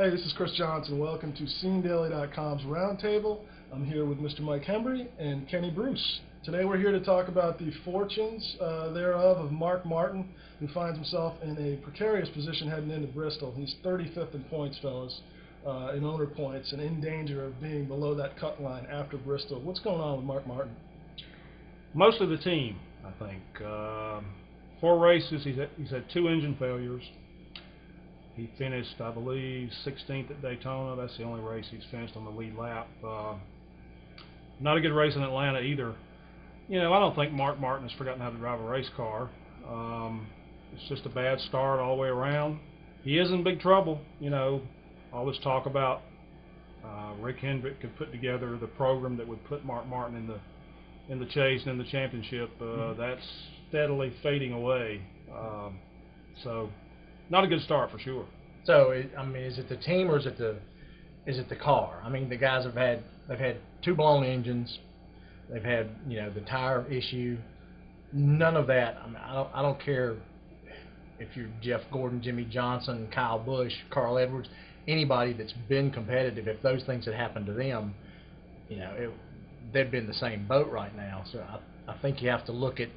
Hey, this is Chris Johnson. Welcome to SceneDaily.com's Roundtable. I'm here with Mr. Mike Hendrick and Kenny Bruce. Today we're here to talk about the fortunes thereof of Mark Martin, who finds himself in a precarious position heading into Bristol. He's 35th in points, fellas, in owner points, and in danger of being below that cut line after Bristol. What's going on with Mark Martin? Mostly the team, I think. 4 races, he's had 2 engine failures. He finished, I believe, 16th at Daytona. That's the only race he's finished on the lead lap. Not a good race in Atlanta either. You know, I don't think Mark Martin has forgotten how to drive a race car. It's just a bad start all the way around. He is in big trouble. You know, all this talk about Rick Hendrick could put together the program that would put Mark Martin in the chase and in the championship. That's steadily fading away. So, not a good start for sure. So, I mean, is it the team or is it the car? I mean, the guys they've had 2 blown engines. They've had, you know, the tire issue. None of that. I mean, I don't care if you're Jeff Gordon, Jimmy Johnson, Kyle Busch, Carl Edwards, anybody that's been competitive. If those things had happened to them, you know, they'd be in the same boat right now. So I think you have to look at,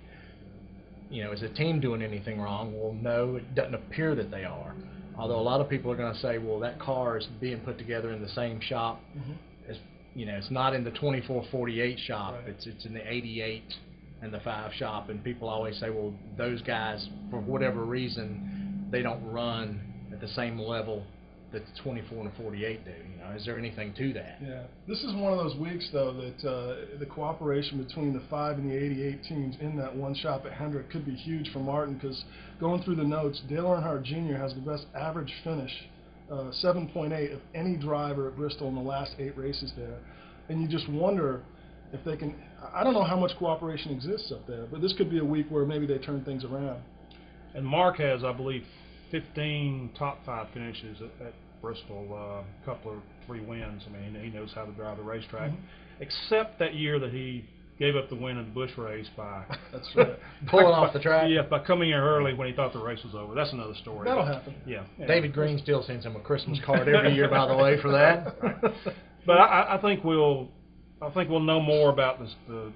you know, is the team doing anything wrong? Well, no, it doesn't appear that they are. Although a lot of people are going to say, well, that car is being put together in the same shop. As, you know, it's not in the 2448 shop. Right. It's in the 88 and the 5 shop. And people always say, well, those guys, for whatever reason, they don't run at the same level that the 24 and the 48 do. You know, is there anything to that? Yeah, this is one of those weeks though that the cooperation between the 5 and the 88 teams in that one shop at Hendrick could be huge for Martin, because going through the notes, Dale Earnhardt Jr. has the best average finish, 7.8 of any driver at Bristol in the last 8 races there, and you just wonder if they can. I don't know how much cooperation exists up there, but this could be a week where maybe they turn things around. And Mark has, I believe, 15 top 5 finishes at Bristol, a couple of 3 wins. I mean, he knows how to drive the racetrack, except that year that he gave up the win in the Busch race by that's right. Pulling off the track. Yeah, by coming here early when he thought the race was over. That's another story. That'll happen. Yeah. David Green still sends him a Christmas card every year, by the way, for that. Right. But I think we'll know more about the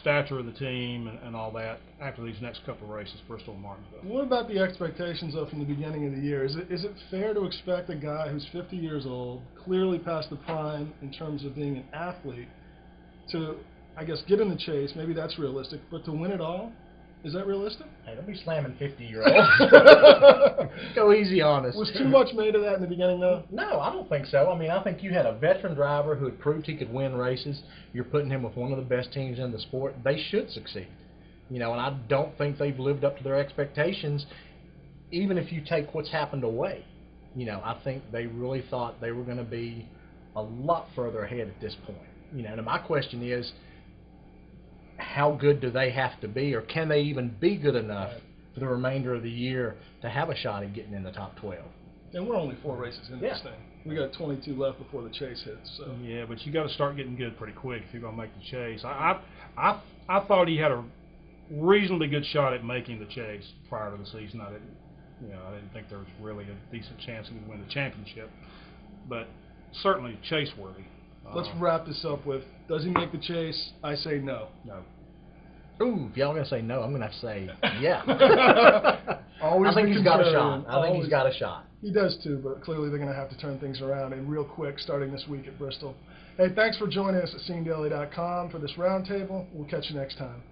stature of the team and all that after these next couple of races, Bristol and Martinsville. What about the expectations, though, from the beginning of the year? Is it fair to expect a guy who's 50 years old, clearly past the prime in terms of being an athlete, to, I guess, get in the chase? Maybe that's realistic, but to win it all? Is that realistic? Hey, don't be slamming 50-year-olds. Go easy on us. Was too much made of that in the beginning, though? No, I don't think so. I mean, I think you had a veteran driver who had proved he could win races. You're putting him with one of the best teams in the sport. They should succeed. You know, and I don't think they've lived up to their expectations, even if you take what's happened away. You know, I think they really thought they were going to be a lot further ahead at this point. You know, and my question is, how good do they have to be, or can they even be good enough for the remainder of the year to have a shot at getting in the top 12? And we're only 4 races in this thing. We got 22 left before the chase hits. So. Yeah, but you got to start getting good pretty quick if you're going to make the chase. I thought he had a reasonably good shot at making the chase prior to the season. I didn't think there was really a decent chance he would win the championship, but certainly chase worthy. Let's wrap this up with, does he make the chase? I say no. No. Ooh, if y'all are going to say no, I'm going to have to say yeah. Always I think he's got a shot. I think he's got a shot. He does too, but clearly they're going to have to turn things around and real quick starting this week at Bristol. Hey, thanks for joining us at SceneDaily.com for this roundtable. We'll catch you next time.